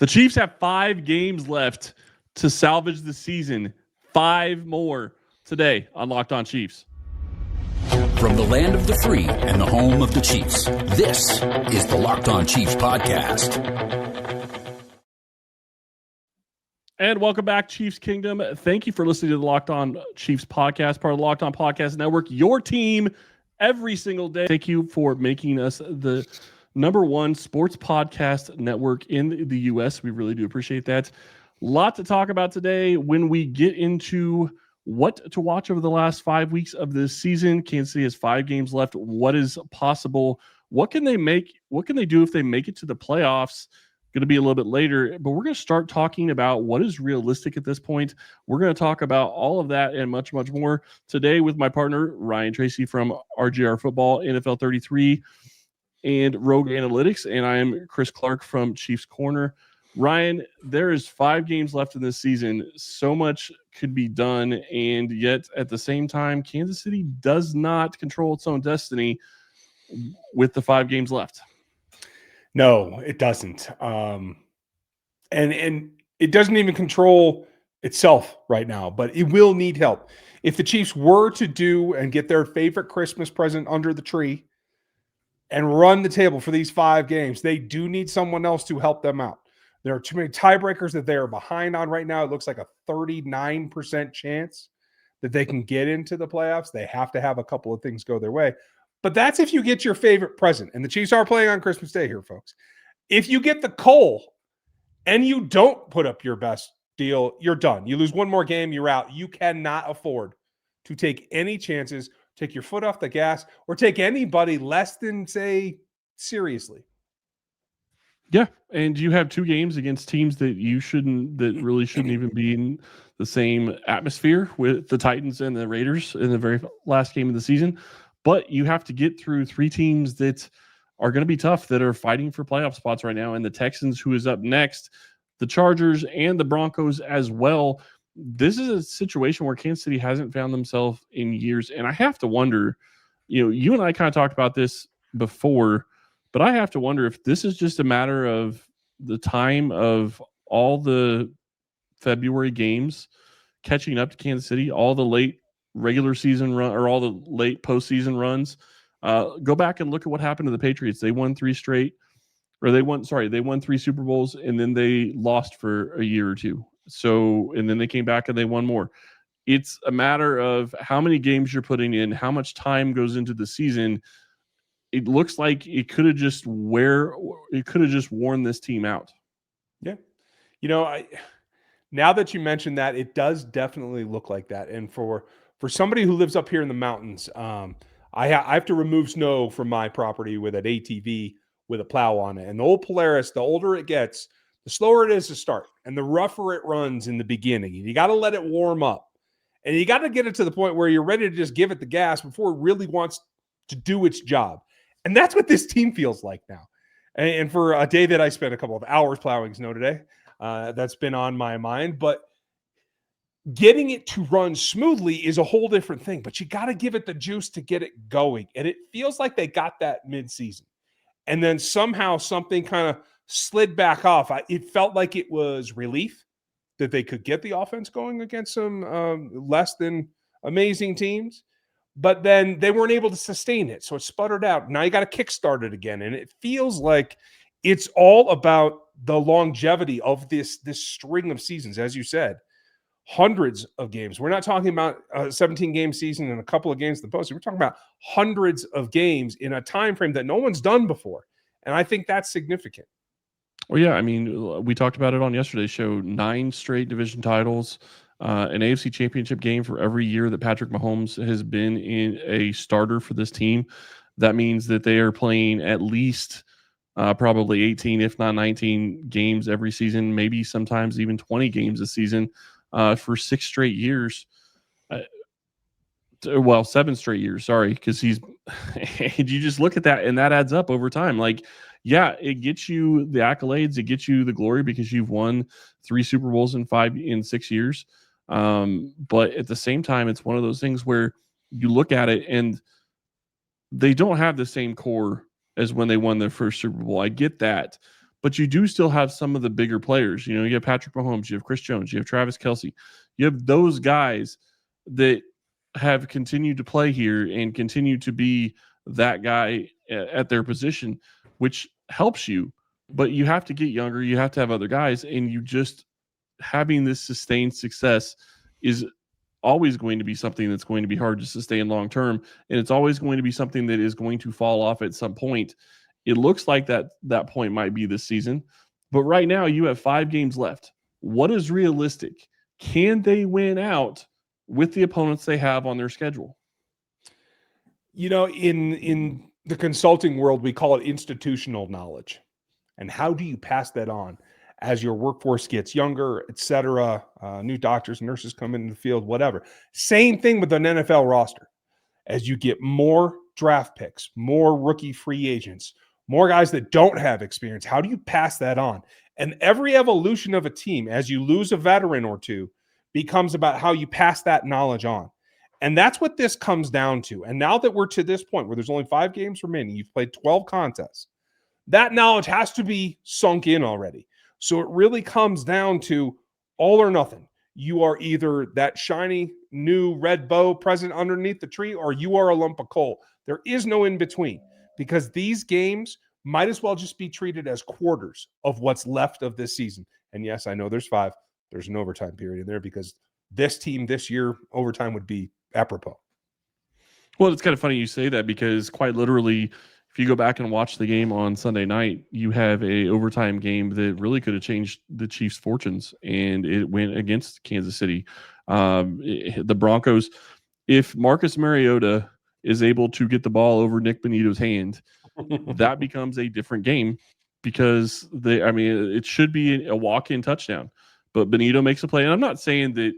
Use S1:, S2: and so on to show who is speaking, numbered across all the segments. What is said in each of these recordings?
S1: The Chiefs have 5 games left to salvage the season. 5 more today on Locked On Chiefs.
S2: From the land of the free and the home of the Chiefs, this is the Locked On Chiefs podcast.
S1: And welcome back, Chiefs Kingdom. Thank you for listening to the Locked On Chiefs podcast, part of the Locked On Podcast Network, your team every single day. Thank you for making us the #1 sports podcast network in the U.S. We really do appreciate that. Lot to talk about today when we get into what to watch over the last 5 weeks of this season. Kansas City has 5 games left. What is possible? What can they do if they make it to the playoffs? Going to be a little bit later, but we're going to start talking about what is realistic at this point. We're going to talk about all of that and much, much more today with my partner, Ryan Tracy from RGR Football, NFL 33, and Rogue Analytics, and I am Chris Clark from Chiefs Corner. Ryan, there is 5 games left in this season. So much could be done, and yet at the same time, Kansas City does not control its own destiny with the 5 games left.
S3: No, it doesn't. And it doesn't even control itself right now, but it will need help. If the Chiefs were to do and get their favorite Christmas present under the tree and run the table for these 5 games, they do need someone else to help them out. There are too many tiebreakers that they are behind on right now. It looks like a 39% chance that they can get into the playoffs. They have to have a couple of things go their way. But that's if you get your favorite present. And the Chiefs are playing on Christmas Day here, folks. If you get the coal and you don't put up your best deal, you're done. You lose one more game, you're out. You cannot afford to take any chances, take your foot off the gas, or take anybody less than, say, seriously.
S1: Yeah, and you have 2 games against teams that really shouldn't even be in the same atmosphere with the Titans and the Raiders in the very last game of the season. But you have to get through 3 teams that are going to be tough, that are fighting for playoff spots right now. And the Texans, who is up next, the Chargers, and the Broncos as well. This is a situation where Kansas City hasn't found themselves in years. And I have to wonder, you and I kind of talked about this before, but I have to wonder if this is just a matter of the time of all the February games catching up to Kansas City, all the late regular season run or all the late postseason runs. Go back and look at what happened to the Patriots. They won 3 straight, or they won 3 Super Bowls, and then they lost for a year or 2. So, and then they came back and they won more. It's a matter of how many games you're putting in, how much time goes into the season. It looks like it could have just worn this team out.
S3: Yeah. Now that you mentioned that, it does definitely look like that. And for somebody who lives up here in the mountains, I have to remove snow from my property with an ATV with a plow on it. And the old Polaris, the older it gets, the slower it is to start and the rougher it runs in the beginning. And you got to let it warm up. And you got to get it to the point where you're ready to just give it the gas before it really wants to do its job. And that's what this team feels like now. And for a day that I spent a couple of hours plowing snow today, that's been on my mind. But getting it to run smoothly is a whole different thing. But you got to give it the juice to get it going. And it feels like they got that midseason. And then somehow something kind of slid back off. It felt like it was relief that they could get the offense going against some less than amazing teams. But then they weren't able to sustain it. So it sputtered out. Now you got to kickstart it again. And it feels like it's all about the longevity of this string of seasons. As you said, hundreds of games. We're not talking about a 17-game season and a couple of games in the postseason. We're talking about hundreds of games in a time frame that no one's done before. And I think that's significant.
S1: Well, yeah, I mean, we talked about it on yesterday's show. 9 straight division titles. An AFC championship game for every year that Patrick Mahomes has been in a starter for this team. That means that they are playing at least probably 18, if not 19 games every season, maybe sometimes even 20 games a season for 6 straight years. 7 straight years, sorry, because you just look at that and that adds up over time. Like, yeah, it gets you the accolades, it gets you the glory because you've won 3 Super Bowls in 6 years. But at the same time, it's one of those things where you look at it and they don't have the same core as when they won their first Super Bowl. I get that. but you do still have some of the bigger players. You know, you have Patrick Mahomes, you have Chris Jones, you have Travis Kelce. You have those guys that have continued to play here and continue to be that guy at their position, which helps you. But you have to get younger. You have to have other guys, and you just having this sustained success is always going to be something that's going to be hard to sustain long term, and it's always going to be something that is going to fall off at some point. It looks like that point might be this season, but right now you have 5 games left. What is realistic? Can they win out with the opponents they have on their schedule?
S3: You know, in the consulting world, we call it institutional knowledge. And how do you pass that on as your workforce gets younger, et cetera? New doctors, nurses come into the field, whatever. Same thing with an NFL roster. As you get more draft picks, more rookie free agents, more guys that don't have experience, how do you pass that on? And every evolution of a team, as you lose a veteran or two, becomes about how you pass that knowledge on. And that's what this comes down to. And now that we're to this point where there's only 5 games remaining, you've played 12 contests, that knowledge has to be sunk in already. So it really comes down to all or nothing. You are either that shiny new red bow present underneath the tree, or you are a lump of coal. There is no in between, because these games might as well just be treated as quarters of what's left of this season. And yes, I know there's 5. There's an overtime period in there, because this team this year, overtime would be apropos.
S1: Well, it's kind of funny you say that, because quite literally, if you go back and watch the game on Sunday night, you have a overtime game that really could have changed the Chiefs' fortunes, and it went against Kansas City. The Broncos, if Marcus Mariota is able to get the ball over Nick Benito's hand, that becomes a different game, because it should be a walk-in touchdown, but Benito makes a play. And I'm not saying that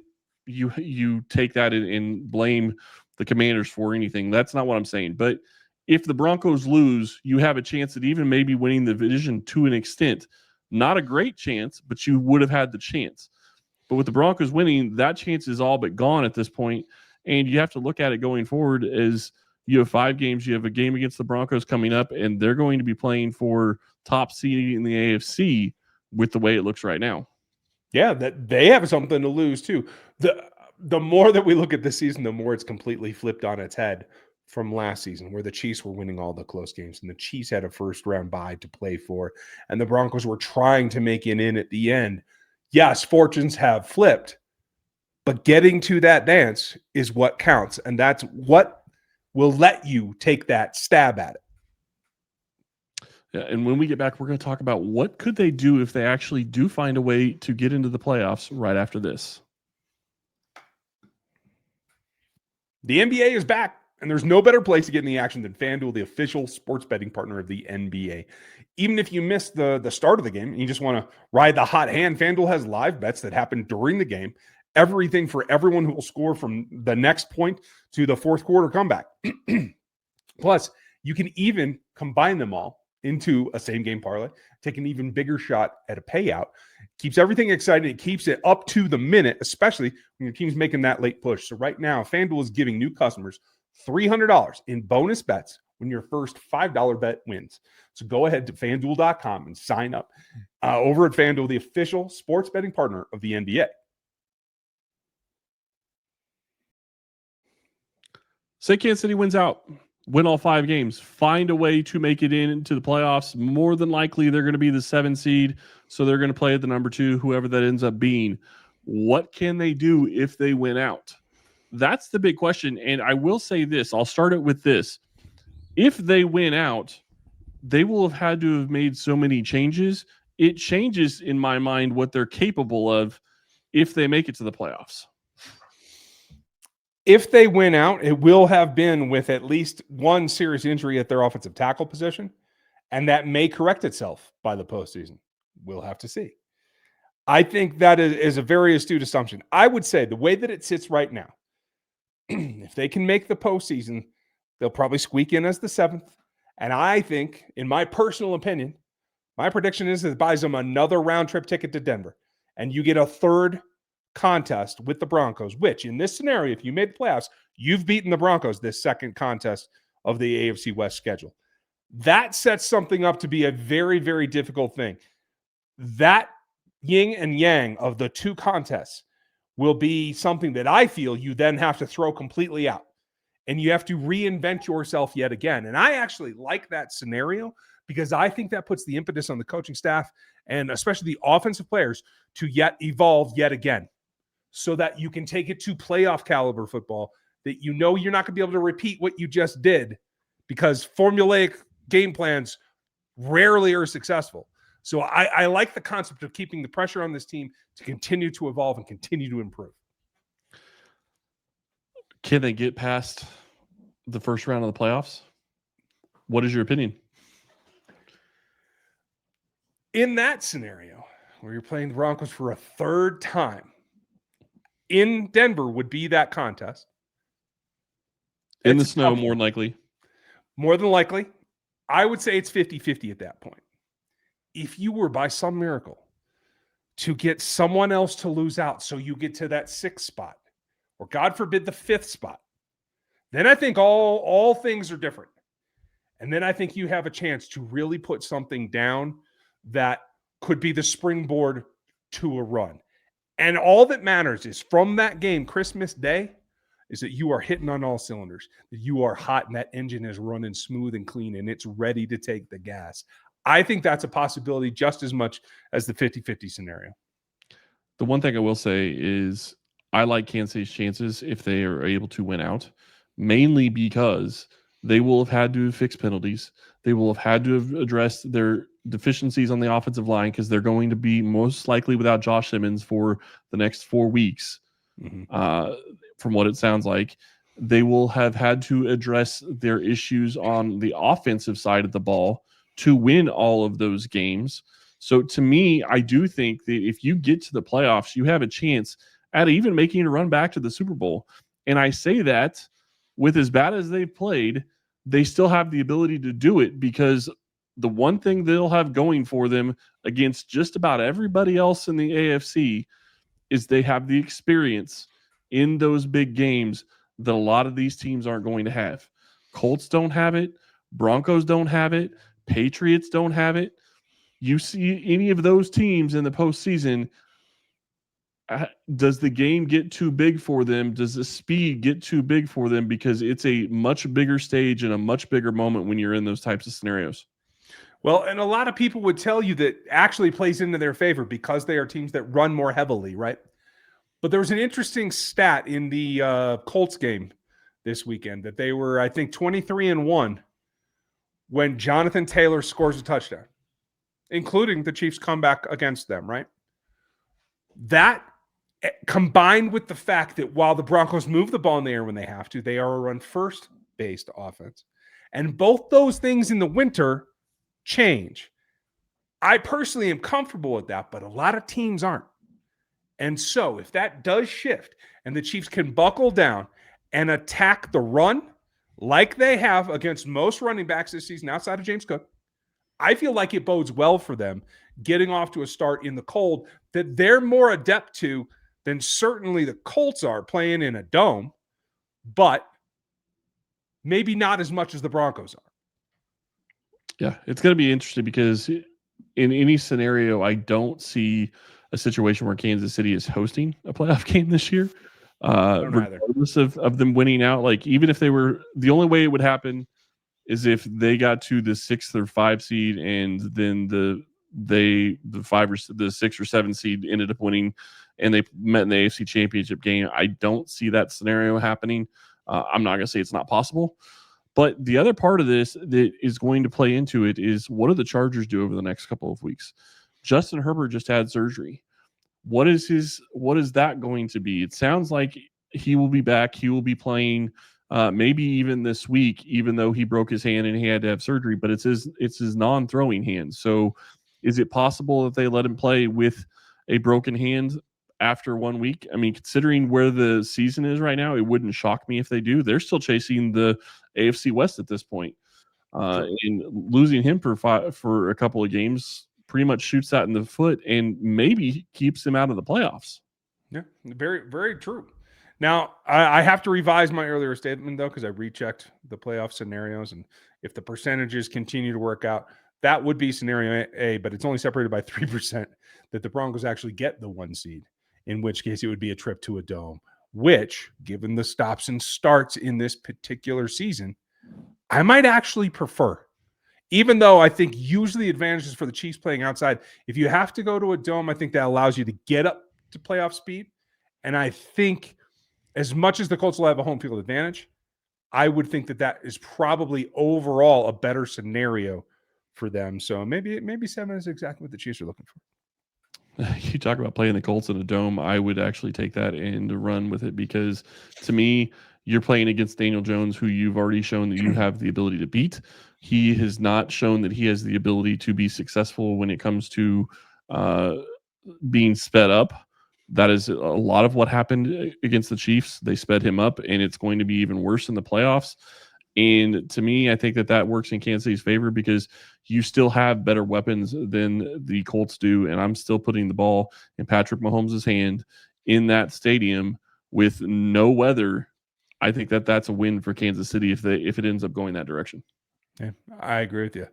S1: you take that and blame the Commanders for anything. That's not what I'm saying. But if the Broncos lose, you have a chance at even maybe winning the division to an extent. Not a great chance, but you would have had the chance. But with the Broncos winning, that chance is all but gone at this point. And you have to look at it going forward as you have 5 games. You have a game against the Broncos coming up, and they're going to be playing for top seed in the AFC with the way it looks right now.
S3: Yeah, that they have something to lose too. The more that we look at this season, the more it's completely flipped on its head from last season, where the Chiefs were winning all the close games, and the Chiefs had a first-round bye to play for, and the Broncos were trying to make it in at the end. Yes, fortunes have flipped, but getting to that dance is what counts, and that's what will let you take that stab at it.
S1: Yeah, and when we get back, we're going to talk about what could they do if they actually do find a way to get into the playoffs right after this.
S3: The NBA is back, and there's no better place to get in the action than FanDuel, the official sports betting partner of the NBA. Even if you missed the start of the game and you just want to ride the hot hand, FanDuel has live bets that happen during the game. Everything for everyone who will score from the next point to the fourth quarter comeback. Plus, you can even combine them all into a same-game parlay, take an even bigger shot at a payout. Keeps everything exciting. It keeps it up to the minute, especially when your team's making that late push. So right now, FanDuel is giving new customers $300 in bonus bets when your first $5 bet wins. So go ahead to FanDuel.com and sign up over at FanDuel, the official sports betting partner of the NBA.
S1: Say Kansas City wins out, win all 5 games, find a way to make it into the playoffs. More than likely, they're going to be the 7 seed, so they're going to play at the number 2, whoever that ends up being. What can they do if they win out? That's the big question, and I will say this. I'll start it with this. If they win out, they will have had to have made so many changes. It changes, in my mind, what they're capable of if they make it to the playoffs.
S3: If they win out, it will have been with at least one serious injury at their offensive tackle position, and that may correct itself by the postseason. We'll have to see. I think that is a very astute assumption. I would say the way that it sits right now, if they can make the postseason, they'll probably squeak in as the 7th. And I think, in my personal opinion, my prediction is it buys them another round trip ticket to Denver, and you get a 3rd contest with the Broncos, which in this scenario, if you made the playoffs, you've beaten the Broncos this 2nd contest of the AFC West schedule. That sets something up to be a very, very difficult thing. that yin and yang of the two contests will be something that I feel you then have to throw completely out. And you have to reinvent yourself yet again. And I actually like that scenario because I think that puts the impetus on the coaching staff and especially the offensive players to yet evolve yet again so that you can take it to playoff caliber football, that you know you're not going to be able to repeat what you just did because formulaic game plans rarely are successful. So I like the concept of keeping the pressure on this team to continue to evolve and continue to improve.
S1: Can they get past the first round of the playoffs? What is your opinion?
S3: In that scenario, where you're playing the Broncos for a third time, in Denver would be that contest.
S1: In the snow, more than likely.
S3: More than likely. I would say it's 50-50 at that point. If you were, by some miracle, to get someone else to lose out so you get to that 6th spot, or God forbid the 5th spot, then I think all things are different. And then I think you have a chance to really put something down that could be the springboard to a run. And all that matters is from that game, Christmas Day, is that you are hitting on all cylinders, that you are hot and that engine is running smooth and clean and it's ready to take the gas. I think that's a possibility just as much as the 50-50 scenario.
S1: The one thing I will say is I like Kansas City's chances if they are able to win out, mainly because they will have had to fix penalties. They will have had to have addressed their deficiencies on the offensive line because they're going to be most likely without Josh Simmons for the next 4 weeks. From what it sounds like, they will have had to address their issues on the offensive side of the ball to win all of those games. So to me, I do think that if you get to the playoffs, you have a chance at even making a run back to the Super Bowl. And I say that with as bad as they've played, they still have the ability to do it because the one thing they'll have going for them against just about everybody else in the AFC is they have the experience in those big games that a lot of these teams aren't going to have. Colts don't have it. Broncos don't have it. Patriots don't have it. You see any of those teams in the postseason, does the game get too big for them? Does the speed get too big for them? Because it's a much bigger stage and a much bigger moment when you're in those types of scenarios.
S3: Well, and a lot of people would tell you that actually plays into their favor because they are teams that run more heavily, right? But there was an interesting stat in the Colts game this weekend that they were, I think, 23-1 when Jonathan Taylor scores a touchdown, including the Chiefs' comeback against them, right? That combined with the fact that while the Broncos move the ball in the air when they have to, they are a run-first based offense. And both those things in the winter change. I personally am comfortable with that, but a lot of teams aren't. And so if that does shift and the Chiefs can buckle down and attack the run like they have against most running backs this season outside of James Cook, I feel like it bodes well for them getting off to a start in the cold that they're more adept to than certainly the Colts are playing in a dome, but maybe not as much as the Broncos are.
S1: Yeah, it's going to be interesting because in any scenario, I don't see a situation where Kansas City is hosting a playoff game this year. Regardless of them winning out, like even if they were, the only way it would happen is if they got to the 6th or 5 seed and then the 6 or 7 seed ended up winning and they met in the AFC Championship game. I don't see that scenario happening. I'm not going to say it's not possible. But the other part of this that is going to play into it is what do the Chargers do over the next couple of weeks? Justin Herbert just had surgery. What is that going to be? It sounds like he will be back. He will be playing maybe even this week, even though he broke his hand and he had to have surgery, but it's his non-throwing hand. So is it possible that they let him play with a broken hand after 1 week? I mean, considering where the season is right now, it wouldn't shock me if they do. They're still chasing the AFC West at this point. And losing him for a couple of games pretty much shoots that in the foot and maybe keeps him out of the playoffs.
S3: Yeah, very, very true. Now, I have to revise my earlier statement, though, because I rechecked the playoff scenarios. And if the percentages continue to work out, That would be scenario A, but it's only separated by 3% that the Broncos actually get the 1 seed, in which case it would be a trip to a dome, which, given the stops and starts in this particular season, I might actually prefer. Even though I think usually the advantage is for the Chiefs playing outside, if you have to go to a dome, I think that allows you to get up to playoff speed. And I think as much as the Colts will have a home field advantage, I would think that is probably overall a better scenario for them. So maybe 7 is exactly what the Chiefs are looking for.
S1: You talk about playing the Colts in a dome. I would actually take that and run with it, because to me, you're playing against Daniel Jones, who you've already shown that you have the ability to beat. He has not shown that he has the ability to be successful when it comes to being sped up. That is a lot of what happened against the Chiefs. They sped him up, and it's going to be even worse in the playoffs. And to me, I think that works in Kansas City's favor, because you still have better weapons than the Colts do. And I'm still putting the ball in Patrick Mahomes' hand in that stadium with no weather. I think that's a win for Kansas City if it ends up going that direction.
S3: Yeah, I agree with you.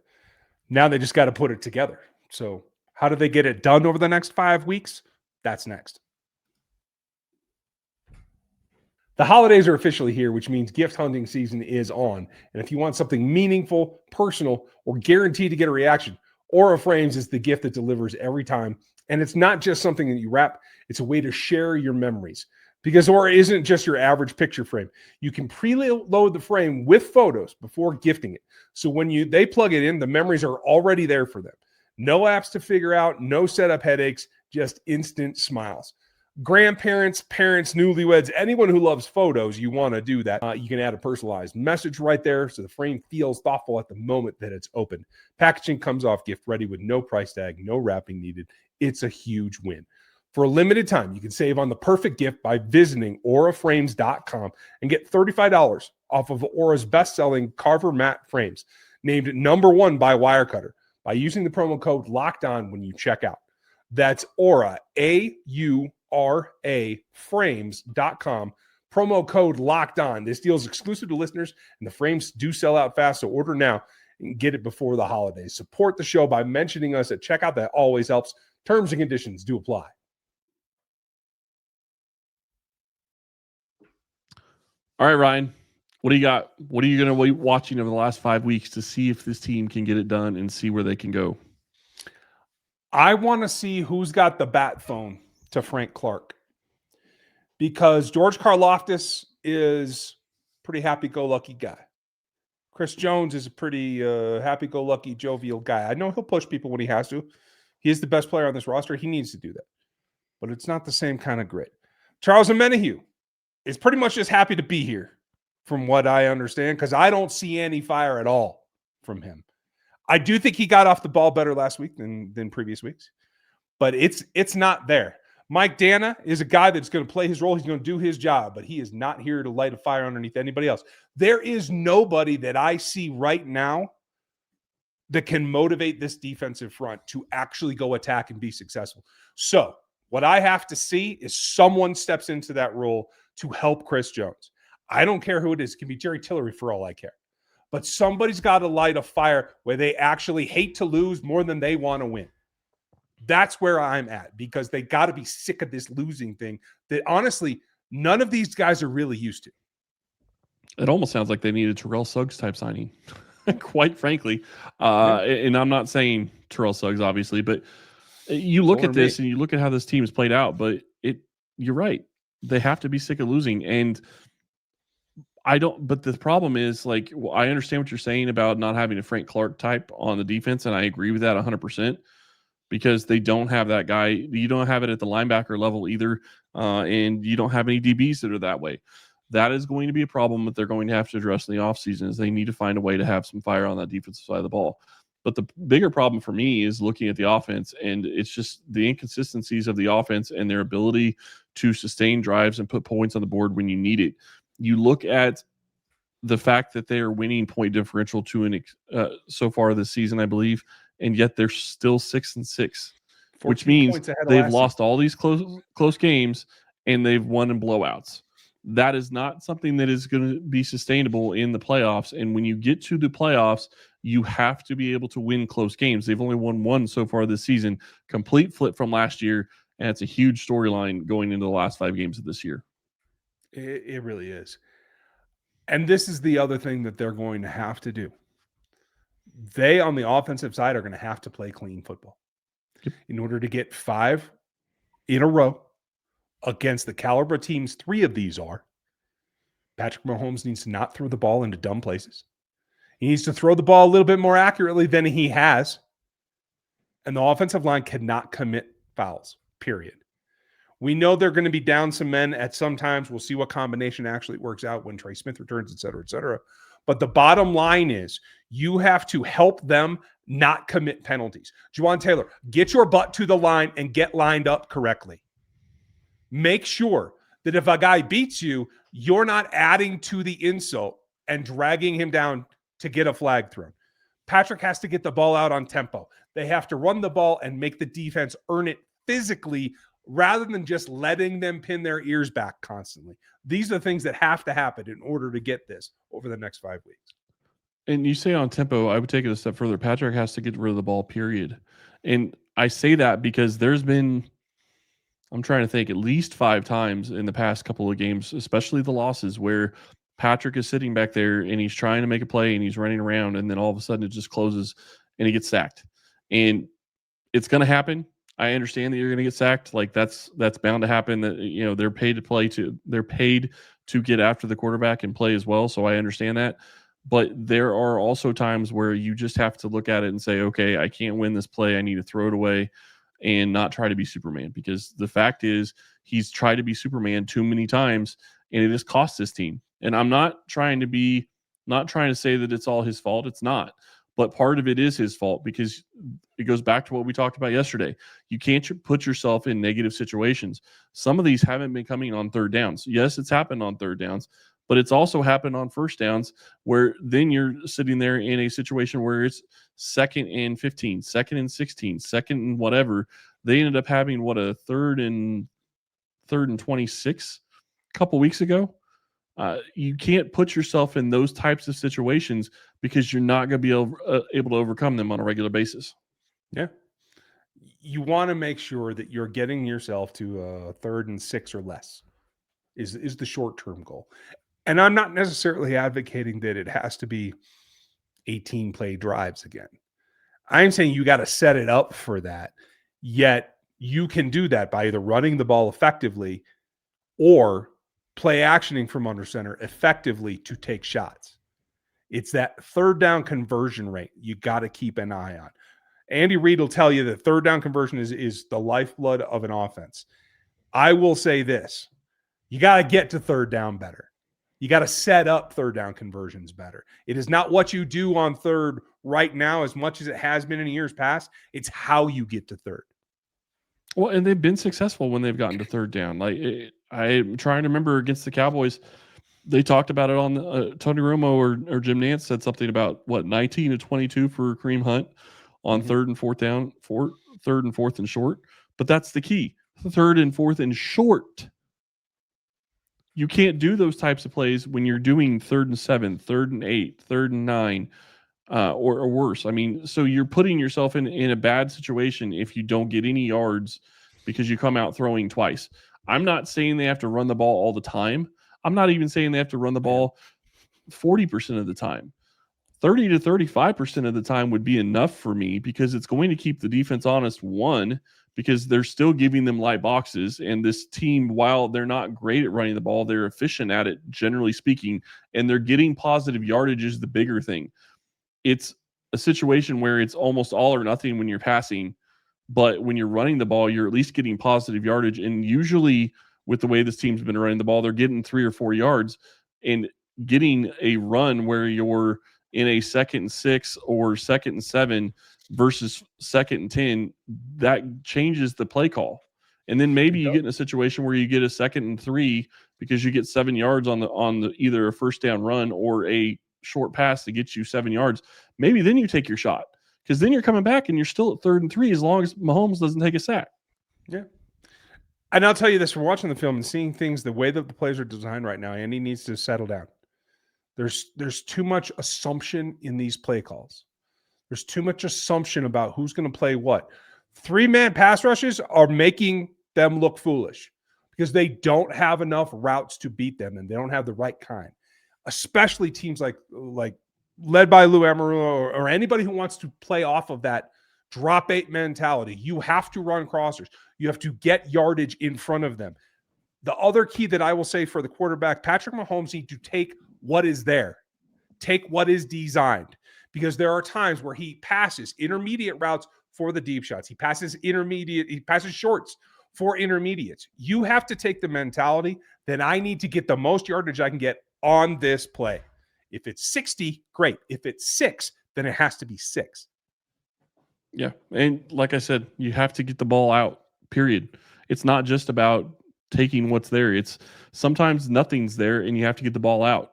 S3: Now they just got to put it together. So how do they get it done over the next 5 weeks? That's next. The holidays are officially here, which means gift hunting season is on. And if you want something meaningful, personal, or guaranteed to get a reaction, Aura Frames is the gift that delivers every time. And it's not just something that you wrap, it's a way to share your memories. Because Aura isn't just your average picture frame. You can preload the frame with photos before gifting it. So when they plug it in, the memories are already there for them. No apps to figure out, no setup headaches, just instant smiles. Grandparents, parents, newlyweds, anyone who loves photos, you want to do that. You can add a personalized message right there so the frame feels thoughtful at the moment that it's opened. Packaging comes off gift ready with no price tag, no wrapping needed. It's a huge win. For a limited time, you can save on the perfect gift by visiting auraframes.com and get $35 off of Aura's best-selling Carver matte frames, named #1 by Wirecutter, by using the promo code LOCKEDON when you check out. That's Aura, AURA, frames.com, promo code LOCKEDON. This deal is exclusive to listeners, and the frames do sell out fast, so order now and get it before the holidays. Support the show by mentioning us at checkout. That always helps. Terms and conditions do apply.
S1: All right, Ryan, what do you got? What are you going to be watching over the last 5 weeks to see if this team can get it done and see where they can go?
S3: I want to see who's got the bat phone to Frank Clark, because George Karlaftis is a pretty happy-go-lucky guy. Chris Jones is a pretty happy-go-lucky, jovial guy. I know he'll push people when he has to. He is the best player on this roster. He needs to do that. But it's not the same kind of grit. Charles Omenihu is pretty much just happy to be here, from what I understand, because I don't see any fire at all from him. I do think he got off the ball better last week than previous weeks, but it's not there. Mike Dana is a guy that's going to play his role. He's going to do his job, but he is not here to light a fire underneath anybody else. There is nobody that I see right now that can motivate this defensive front to actually go attack and be successful. So what I have to see is someone steps into that role to help Chris Jones. I don't care who it is. It can be Jerry Tillery for all I care. But somebody's got to light a fire where they actually hate to lose more than they want to win. That's where I'm at, because they got to be sick of this losing thing that, honestly, none of these guys are really used to.
S1: It almost sounds like they need a Terrell Suggs type signing, quite frankly. And I'm not saying Terrell Suggs, obviously, but you look at this and you look at how this team is played out, but you're right. They have to be sick of losing. And but the problem is, like, I understand what you're saying about not having a Frank Clark type on the defense, and I agree with that 100%, because they don't have that guy. You don't have it at the linebacker level either, and you don't have any DBs that are that way. That is going to be a problem that they're going to have to address in the offseason, is they need to find a way to have some fire on that defensive side of the ball. But the bigger problem for me is looking at the offense, and it's just the inconsistencies of the offense and their ability to sustain drives and put points on the board when you need it. You look at the fact that they are winning point differential so far this season, I believe, and yet they're still 6-6, which means they've lost all these close games and they've won in blowouts. That is not something that is going to be sustainable in the playoffs. And when you get to the playoffs, You have to be able to win close games. They've only won one so far this season. Complete flip from last year, and it's a huge storyline going into the last 5 games of this year.
S3: It really is. And this is the other thing that they're going to have to do. They, on the offensive side, are going to have to play clean football in order to get 5 in a row against the caliber teams 3 of these are. Patrick Mahomes needs to not throw the ball into dumb places. He needs to throw the ball a little bit more accurately than he has. And the offensive line cannot commit fouls, period. We know they're going to be down some men at some times. We'll see what combination actually works out when Trey Smith returns, et cetera, et cetera. But the bottom line is you have to help them not commit penalties. Juwan Taylor, get your butt to the line and get lined up correctly. Make sure that if a guy beats you, you're not adding to the insult and dragging him down to get a flag thrown. Patrick has to get the ball out on tempo. They have to run the ball and make the defense earn it physically rather than just letting them pin their ears back constantly. These are the things that have to happen in order to get this over the next 5 weeks.
S1: And you say on tempo, I would take it a step further. Patrick has to get rid of the ball, period. And I say that because there's been, I'm trying to think, at least 5 times in the past couple of games, especially the losses, where Patrick is sitting back there and he's trying to make a play and he's running around, and then all of a sudden it just closes and he gets sacked. And it's going to happen. I understand that you're going to get sacked. Like that's bound to happen. That, you know, they're paid to get after the quarterback and play as well. So I understand that. But there are also times where you just have to look at it and say, okay, I can't win this play. I need to throw it away and not try to be Superman, because the fact is he's tried to be Superman too many times and it has cost this team. And I'm not trying to say that it's all his fault. It's not. But part of it is his fault, because it goes back to what we talked about yesterday. You can't put yourself in negative situations. Some of these haven't been coming on third downs. Yes, it's happened on third downs, but it's also happened on first downs where then you're sitting there in a situation where it's 2nd and 15, 2nd and 16, 2nd and whatever. They ended up having a third and 26 a couple weeks ago. You can't put yourself in those types of situations because you're not going to be able to overcome them on a regular basis.
S3: Yeah. You want to make sure that you're getting yourself to a 3rd and 6 or less is the short-term goal. And I'm not necessarily advocating that it has to be 18 play drives again. I'm saying you got to set it up for that. Yet you can do that by either running the ball effectively or play actioning from under center effectively to take shots. It's that third down conversion rate you got to keep an eye on. Andy Reid will tell you that third down conversion is the lifeblood of an offense. I will say this. You got to get to third down better. You got to set up third down conversions better. It is not what you do on third right now as much as it has been in years past. It's how you get to third.
S1: Well, and they've been successful when they've gotten to third down. Like I'm trying to remember against the Cowboys, they talked about it on Tony Romo or Jim Nantz said something about 19 to 22 for Kareem Hunt on 3rd and 4th down, 3rd and 4th and short. But that's the key. 3rd and 4th and short. You can't do those types of plays when you're doing 3rd and 7, 3rd and 8, 3rd and 9, or worse. I mean, so you're putting yourself in a bad situation if you don't get any yards because you come out throwing twice. I'm not saying they have to run the ball all the time. I'm not even saying they have to run the ball 40% of the time. 30 to 35% of the time would be enough for me, because it's going to keep the defense honest, one, because they're still giving them light boxes. And this team, while they're not great at running the ball, they're efficient at it, generally speaking, and they're getting positive yardage is the bigger thing. It's a situation where it's almost all or nothing when you're passing, but when you're running the ball, you're at least getting positive yardage. And usually with the way this team's been running the ball, they're getting 3 or 4 yards, and getting a run where you're in a 2nd and 6 or 2nd and 7 versus 2nd and 10, that changes the play call. And then maybe you get in a situation where you get a 2nd and 3 because you get 7 yards on the either a first down run or a short pass to get you 7 yards. Maybe then you take your shot, because then you're coming back and you're still at 3rd and 3 as long as Mahomes doesn't take a sack.
S3: Yeah. And I'll tell you this, from watching the film and seeing things the way that the plays are designed right now, Andy needs to settle down. There's too much assumption in these play calls. There's too much assumption about who's going to play what. 3-man pass rushes are making them look foolish because they don't have enough routes to beat them, and they don't have the right kind. Especially teams like led by Lou Amarillo or anybody who wants to play off of that drop 8 mentality. You have to run crossers. You have to get yardage in front of them. The other key that I will say for the quarterback, Patrick Mahomes needs to take what is there, take what is designed, because there are times where he passes intermediate routes for the deep shots. He passes shorts for intermediates. You have to take the mentality that I need to get the most yardage I can get on this play. If it's 60, great. If it's 6, then it has to be 6.
S1: Yeah. And like I said, you have to get the ball out, period. It's not just about taking what's there. It's sometimes nothing's there and you have to get the ball out.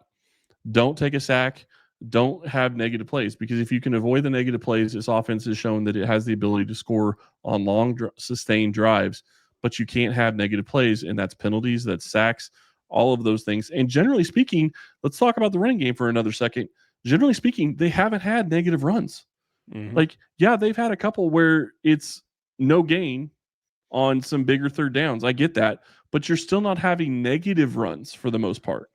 S1: Don't take a sack. Don't have negative plays, because if you can avoid the negative plays, this offense has shown that it has the ability to score on long, sustained drives, but you can't have negative plays, and that's penalties, that's sacks, all of those things. And generally speaking, let's talk about the running game for another second. Generally speaking, they haven't had negative runs.
S3: Mm-hmm.
S1: Like, yeah, they've had a couple where it's no gain on some bigger third downs. I get that, but you're still not having negative runs for the most part.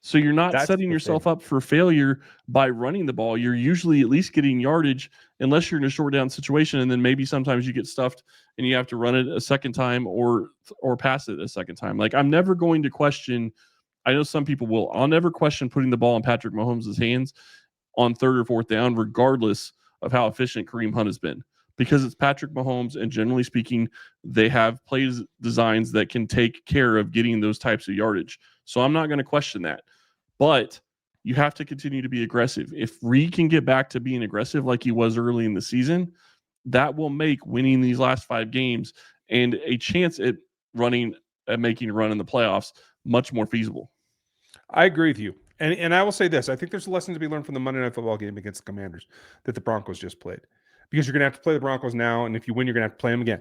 S1: So you're not setting yourself up for failure by running the ball. You're usually at least getting yardage, unless you're in a short down situation, and then maybe sometimes you get stuffed and you have to run it a second time or pass it a second time. Like, I'm never going to question. I know some people will. I'll never question putting the ball in Patrick Mahomes' hands on third or fourth down, regardless of how efficient Kareem Hunt has been, because it's Patrick Mahomes, and generally speaking, they have play designs that can take care of getting those types of yardage. So I'm not going to question that. But you have to continue to be aggressive. If Reid can get back to being aggressive like he was early in the season, that will make winning these last 5 games and a chance at making a run in the playoffs much more feasible.
S3: I agree with you. And I will say this. I think there's a lesson to be learned from the Monday Night Football game against the Commanders that the Broncos just played. Because you're going to have to play the Broncos now, and if you win, you're going to have to play them again.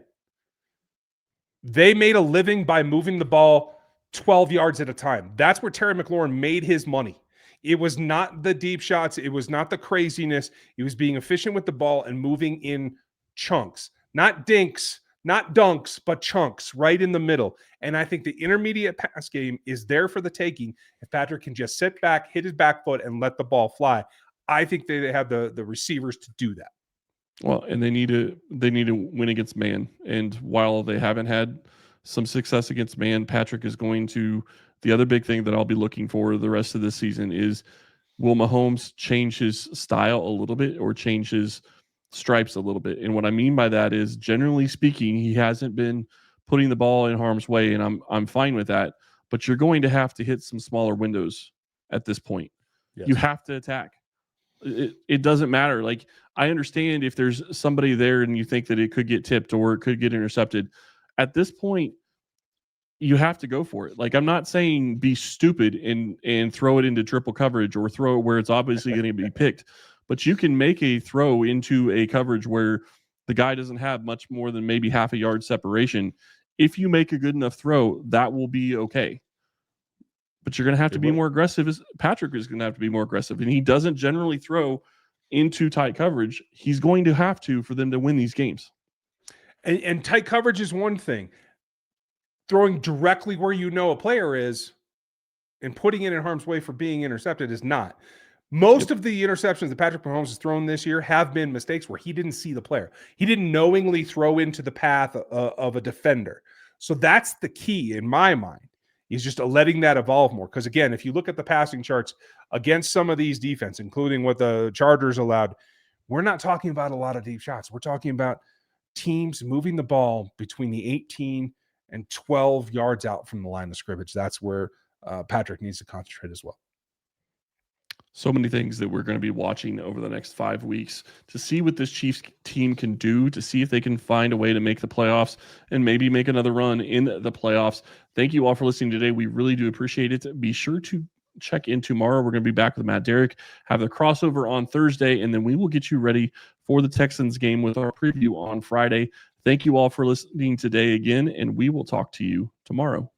S3: They made a living by moving the ball 12 yards at a time. That's where Terry McLaurin made his money. It was not the deep shots. It was not the craziness. It was being efficient with the ball and moving in chunks. Not dinks, not dunks, but chunks right in the middle. And I think the intermediate pass game is there for the taking if Patrick can just sit back, hit his back foot, and let the ball fly. I think they have the receivers to do that.
S1: Well, and they need to win against man. And while they haven't had some success against man, Patrick is going to. The other big thing that I'll be looking for the rest of this season is, will Mahomes change his style a little bit or change his stripes a little bit? And what I mean by that is, generally speaking, he hasn't been putting the ball in harm's way, and I'm fine with that. But you're going to have to hit some smaller windows at this point. Yes. You have to attack. It doesn't matter. Like, I understand if there's somebody there and you think that it could get tipped or it could get intercepted. At this point, you have to go for it. Like, I'm not saying be stupid and throw it into triple coverage or throw it where it's obviously going to be picked, but you can make a throw into a coverage where the guy doesn't have much more than maybe half a yard separation. If you make a good enough throw, that will be okay. But you're going to have to be more aggressive. Patrick is going to have to be more aggressive, and he doesn't generally throw into tight coverage. He's going to have to for them to win these games.
S3: And tight coverage is one thing. Throwing directly where you know a player is and putting it in harm's way for being intercepted is not. Most of the interceptions that Patrick Mahomes has thrown this year have been mistakes where he didn't see the player. He didn't knowingly throw into the path of a defender. So that's the key in my mind, is just letting that evolve more. Because again, if you look at the passing charts against some of these defense, including what the Chargers allowed, we're not talking about a lot of deep shots. We're talking about teams moving the ball between the 18 and 12 yards out from the line of scrimmage. That's where Patrick needs to concentrate as well.
S1: So many things that we're going to be watching over the next 5 weeks to see what this Chiefs team can do, to see if they can find a way to make the playoffs and maybe make another run in the playoffs. Thank you all for listening today. We really do appreciate it. Be sure to check in tomorrow. We're going to be back with Matt Derrick, have the crossover on Thursday, and then we will get you ready for the Texans game with our preview on Friday. Thank you all for listening today again, and we will talk to you tomorrow.